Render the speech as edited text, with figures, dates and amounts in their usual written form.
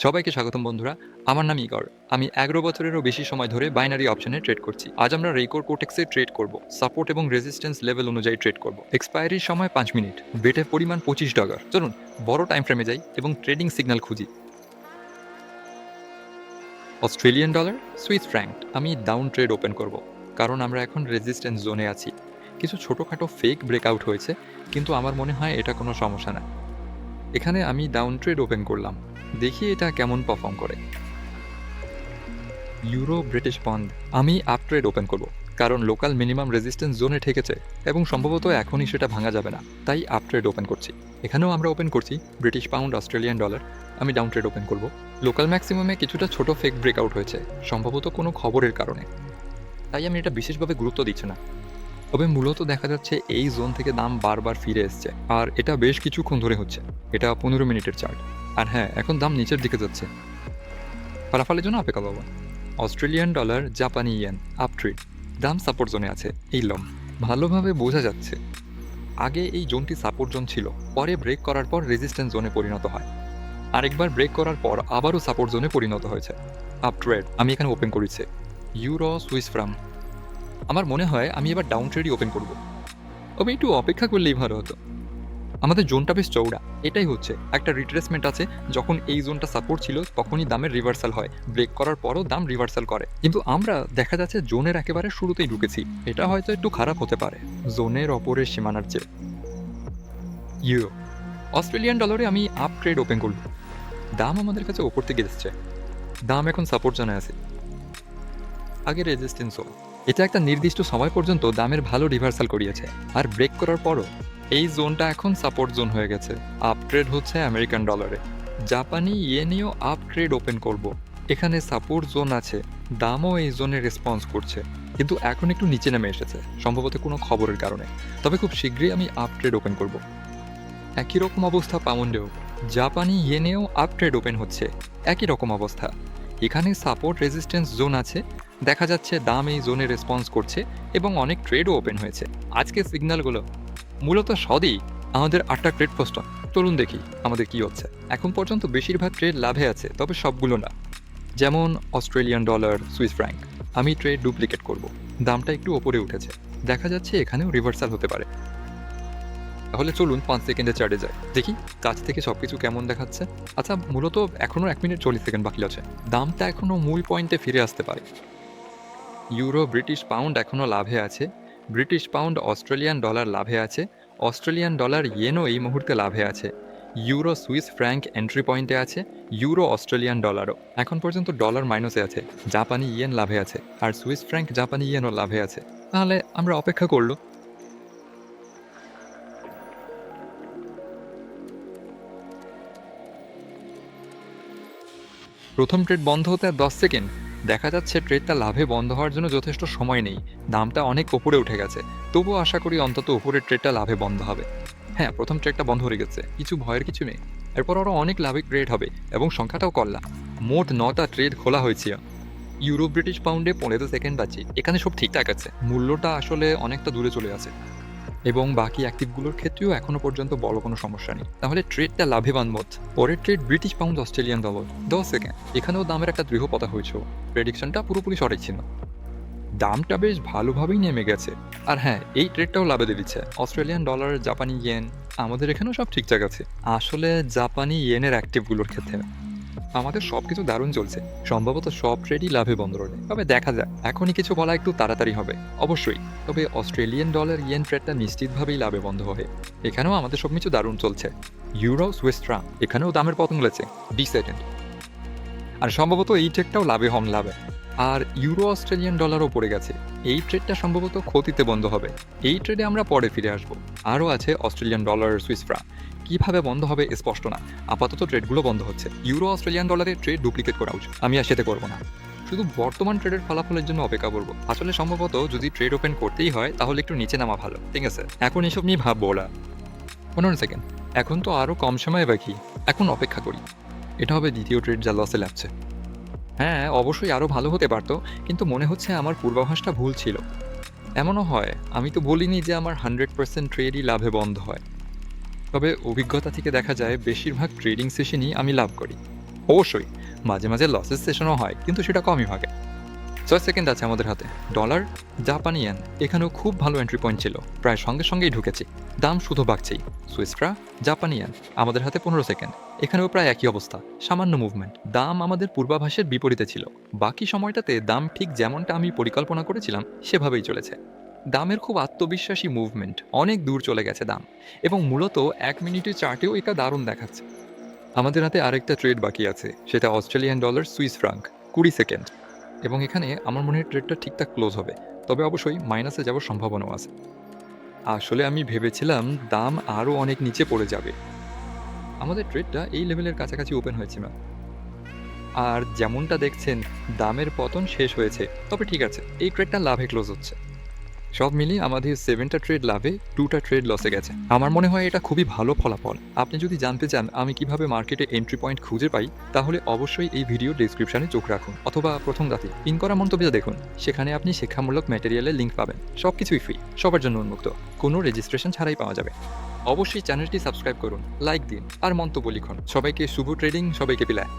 সবাইকে স্বাগতম বন্ধুরা। আমার নাম ইগর। আমি 11 বছরেরও বেশি সময় ধরে বাইনারি অপশনে ট্রেড করছি। আজ আমরা রেইকোর কোটেক্সে ট্রেড করব। সাপোর্ট এবং রেজিস্ট্যান্স লেভেল অনুযায়ী ট্রেড করব। এক্সপায়ারির সময় 5 মিনিট। বেটের পরিমাণ $25। চলুন বড় টাইম ফ্রেমে যাই এবং ট্রেডিং সিগন্যাল খুঁজি। Australian dollar, Swiss franc. আমি ডাউন ট্রেড ওপেন করব, কারণ আমরা এখন রেজিস্ট্যান্স জোনে আছি। কিছু ছোটোখাটো ফেক ব্রেকআউট হয়েছে, কিন্তু আমার মনে হয় এটা কোনো সমস্যা না। এখানে আমি ডাউন ট্রেড ওপেন করলাম, দেখি এটা কেমন পারফর্ম করে। ইউরো ব্রিটিশ পাউন্ড, আমি আপ ট্রেড ওপেন করব, কারণ লোকাল মিনিমাম রেজিস্ট্যান্স জোনে ঠেকেছে এবং সম্ভবত এখনই সেটা ভাঙা যাবে না, তাই আপ ট্রেড ওপেন করছি। এখানেও আমরা ওপেন করছি ব্রিটিশ পাউন্ড, অস্ট্রেলিয়ান ডলার। আমি ডাউন ট্রেড ওপেন করব। লোকাল ম্যাক্সিমামে কিছুটা ছোট ফেক ব্রেকআউট হয়েছে, সম্ভবত কোনো খবরের কারণে, তাই আমি এটা বিশেষভাবে গুরুত্ব দিচ্ছি না। তবে মূলত দেখা যাচ্ছে এই জোন থেকে দাম বারবার ফিরে এসছে, আর এটা বেশ কিছুক্ষণ ধরে হচ্ছে। এটা 15 মিনিটের চার্ট। আর হ্যাঁ, এখন দাম নিচের দিকে যাচ্ছে। ফলাফলের জন্য অপেক্ষা পাবো। অস্ট্রেলিয়ান ডলার, জাপানি ইয়েন, আপ ট্রেড। দাম সাপোর্ট জোনে আছে। এই লম ভালোভাবে বোঝা যাচ্ছে। আগে এই জোনটি সাপোর্ট জোন ছিল, পরে ব্রেক করার পর রেজিস্ট্যান্স জোনে পরিণত হয়। আরেকবার ব্রেক করার পর আবারও সাপোর্ট জোনে পরিণত হয়েছে। আপ ট্রেড আমি এখানে ওপেন করেছি। Euro, Swiss Frank. আমার মনে হয় আমি এবার ডাউন ট্রেডই ওপেন করব। তবে একটু অপেক্ষা করলেই ভালো হতো। আমাদের জোনটা বেশ চওড়া, এটাই হচ্ছে একটা রিট্রেসমেন্ট আছে। যখন এই জোনটা সাপোর্ট ছিল তখনই দামের রিভার্সাল হয়, ব্রেক করার পরও দাম রিভার্সাল করে। কিন্তু আমরা দেখা যাচ্ছে জোনের একেবারে শুরুতেই ঢুকেছি, এটা হয়তো একটু খারাপ হতে পারে জোনের অপরের সীমানার চেয়ে। ইউরো, অস্ট্রেলিয়ান ডলারে আমি আপ ট্রেড ওপেন করব। দাম আমাদের কাছে ওপর থেকে এসছে, দাম এখন সাপোর্ট জোনে আছে, আগে রেজিস্ট্যান্স হোল। এটা একটা নির্দিষ্ট সময় পর্যন্ত দামের ভালো রিভার্সাল করিয়েছে, আর ব্রেক করার পরও এই জোনটা এখন সাপোর্ট জোন হয়ে গেছে। আপ ট্রেড হচ্ছে আমেরিকান ডলারে। জাপানি ইয়েনেও আপ ট্রেড ওপেন করব। এখানে সাপোর্ট জোন আছে, দামও এই জোনে রেসপন্স করছে, কিন্তু এখন একটু নিচে নেমে এসেছে, সম্ভবত কোনো খবরের কারণে। তবে খুব শীঘ্রই আমি আপ ট্রেড ওপেন করব। একই রকম অবস্থা পাউন্ডেও। জাপানি ইয়েনেও আপ ট্রেড ওপেন হচ্ছে, একই রকম অবস্থা। এখানে সাপোর্ট রেজিস্ট্যান্স জোন আছে, দেখা যাচ্ছে দাম এই জোনে রেসপন্স করছে এবং অনেক ট্রেডও ওপেন হয়েছে। আজকে সিগন্যালগুলো মূলত সদই আমাদের 8টা ট্রেড পোস্টন। চলুন দেখি আমাদের কি হচ্ছে। এখন পর্যন্ত বেশিরভাগ ট্রেড লাভে আছে, তবে সবগুলো না। যেমন অস্ট্রেলিয়ান ডলার, সুইস ফ্র্যাঙ্ক। আমি ট্রেড ডুপ্লিকেট করব। দামটা একটু ওপরে উঠেছে, দেখা যাচ্ছে এখানেও রিভার্সাল হতে পারে। তাহলে চলুন 5 সেকেন্ডের চার্টে যাই, দেখি কাছ থেকে সবকিছু কেমন দেখাচ্ছে। আচ্ছা, মূলত এখনও 1 মিনিট 40 সেকেন্ড বাকি আছে। দামটা এখনও মূল পয়েন্টে ফিরে আসতে পারে। ইউরো, ব্রিটিশ পাউন্ড এখনও লাভে আছে। ব্রিটিশ পাউন্ড, অস্ট্রেলিয়ান ডলার লাভে আছে। অস্ট্রেলিয়ান ডলার ইয়েনও এই মুহূর্তে লাভে আছে। ইউরো, সুইস ফ্র্যাঙ্ক এন্ট্রি পয়েন্টে আছে। ইউরো, অস্ট্রেলিয়ান ডলারও এখন পর্যন্ত ডলার মাইনাসে আছে। জাপানি ইয়েন লাভে আছে, আর সুইস ফ্র্যাঙ্ক, জাপানি ইয়েনও লাভে আছে। তাহলে আমরা অপেক্ষা করলো। প্রথম ট্রেড বন্ধ হতে আর 10 সেকেন্ড। দেখা যাচ্ছে ট্রেডটা লাভে বন্ধ হওয়ার জন্য যথেষ্ট সময় নেই, দামটা অনেক উপরে উঠে গেছে। তবুও আশা করি অন্তত উপরের ট্রেডটা লাভে বন্ধ হবে। হ্যাঁ, প্রথম ট্রেডটা বন্ধ হয়ে গেছে, কিছু ভয়ের কিছু নেই। এরপর আরও অনেক লাভে ট্রেড হবে এবং সংখ্যাটাও করলাম। মোট 9টা ট্রেড খোলা হয়েছে। ইউরো, ব্রিটিশ পাউন্ডে 15 সেকেন্ড আছে। এখানে সব ঠিকঠাক আছে, মূল্যটা আসলে অনেকটা দূরে চলে আছে এবং বাকি অ্যাক্টিভগুলোর ক্ষেত্রেও এখনো পর্যন্ত বড় কোনো সমস্যা নেই। তাহলে ট্রেডটা লাভবান মোট। পরের trade British pound, Australian dollar. 10 second. এখানেও দামের একটা দৃঢ় পতা হয়েছে, প্রেডিকশনটা পুরোপুরি সঠিক ছিল। দামটা বেশ ভালোভাবেই নেমে গেছে। আর হ্যাঁ, এই ট্রেডটাও লাভে দিচ্ছে। অস্ট্রেলিয়ান ডলার, জাপানি ইয়েন, আমাদের এখানেও সব ঠিকঠাক আছে। আসলে জাপানি ইয়েনের অ্যাক্টিভগুলোর ক্ষেত্রে আমাদের সবকিছু দারুণ চলছে। সম্ভবত সব ট্রেডই লাভে বন্ধ রয়েছে, তবে দেখা যাক। এখনই কিছু বলা একটু তাড়াতাড়ি হবে অবশ্যই। তবে অস্ট্রেলিয়ান ডলার ইয়েন ট্রেডটা নিশ্চিতভাবেই লাভে বন্ধ হবে। এখানেও আমাদের সব কিছু দারুণ চলছে। ইউরো, সুইস ফ্রাঙ্ক, এখানেও দামের পতন হয়েছে 20 সেকেন্ড। আর সম্ভবত এই ট্রেডটাও লাভে। আর ইউরো, অস্ট্রেলিয়ান ডলারও পড়ে গেছে। এই ট্রেডটা সম্ভবত ক্ষতিতে বন্ধ হবে। এই ট্রেডে আমরা পরে ফিরে আসবো। আরও আছে অস্ট্রেলিয়ান ডলার, সুইস ফ্রাঙ্ক। কিভাবে বন্ধ হবে স্পষ্ট না, আপাতত ট্রেডগুলো বন্ধ হচ্ছে। ইউরো, অস্ট্রেলিয়ান ডলারে ট্রেড ডুপ্লিকেট করা উচিত, আমি আর সেটা করবো না। শুধু বর্তমান ট্রেডের ফলাফলের জন্য অপেক্ষা করবো। আসলে সম্ভবত যদি ট্রেড ওপেন করতেই হয় তাহলে একটু নিচে নামা ভালো, ঠিক আছে? এখন এসব নিয়ে ভাববো ওরা। 15 সেকেন্ড। এখন তো আরও কম সময় বাকি, এখন অপেক্ষা করি। এটা হবে দ্বিতীয় ট্রেড যা লসে লাগছে। হ্যাঁ, অবশ্যই আরও ভালো হতে পারত, কিন্তু মনে হচ্ছে আমার পূর্বাভাসটা ভুল ছিল। এমনও হয়, আমি তো বলিনি যে আমার 100% ট্রেডই লাভে বন্ধ হয়। তবে অভিজ্ঞতা থেকে দেখা যায় বেশিরভাগ ট্রেডিং সেশনই আমি লাভ করি। অবশ্যই মাঝে মাঝে লসেস সেশনও হয়, কিন্তু সেটা কমই ভাগে। 6 সেকেন্ড আছে আমাদের হাতে। ডলার, জাপানি ইয়েন, এখানেও খুব ভালো এন্ট্রি পয়েন্ট ছিল, প্রায় সঙ্গে সঙ্গেই ঢুকেছি। দাম শুধু বাড়ছেই। সুইসফ্রা, জাপানি ইয়েন, আমাদের হাতে 15 সেকেন্ড, এখানেও প্রায় একই অবস্থা, সামান্য মুভমেন্ট। দাম আমাদের পূর্বাভাসের বিপরীতে ছিল। বাকি সময়টাতে দাম ঠিক যেমনটা আমি পরিকল্পনা করেছিলাম সেভাবেই চলেছে। দামের খুব আত্মবিশ্বাসী মুভমেন্ট, অনেক দূর চলে গেছে দাম, এবং মূলত 1 মিনিটের চার্টেও এটা দারুণ দেখাচ্ছে। আমাদের হাতে আরেকটা ট্রেড বাকি আছে, সেটা Australian dollar Swiss Frank, 20 second, এবং এখানে আমার মনে হয় ট্রেডটা ঠিকঠাক ক্লোজ হবে, তবে অবশ্যই মাইনাসে যাওয়ার সম্ভাবনাও আছে। আসলে আমি ভেবেছিলাম দাম আরও অনেক নিচে পড়ে যাবে। আমাদের ট্রেডটা এই লেভেলের কাছাকাছি ওপেন হয়েছিল, আর যেমনটা দেখছেন দামের পতন শেষ হয়েছে। তবে ঠিক আছে, এই ট্রেডটা লাভে ক্লোজ হচ্ছে। সব মিলিয়ে আমাদের 7টা ট্রেড লাভে, 2টা ট্রেড লসে গেছে। আমার মনে হয় এটা খুবই ভালো ফলাফল। আপনি যদি জানতে চান আমি কিভাবে মার্কেটে এন্ট্রি পয়েন্ট খুঁজে পাই, তাহলে অবশ্যই এই ভিডিও ডেসক্রিপশনে চোখ রাখুন, অথবা প্রথম দাঁতে পিন করা মন্তব্যে দেখুন। সেখানে আপনি শিক্ষামূলক ম্যাটেরিয়ালের লিঙ্ক পাবেন। সবকিছুই ফ্রি, সবার জন্য উন্মুক্ত, কোনো রেজিস্ট্রেশন ছাড়াই পাওয়া যাবে। অবশ্যই চ্যানেলটি সাবস্ক্রাইব করুন, লাইক দিন, আর মন্তব্য লিখুন। সবাইকে শুভ ট্রেডিং, সবাইকে বিদায়।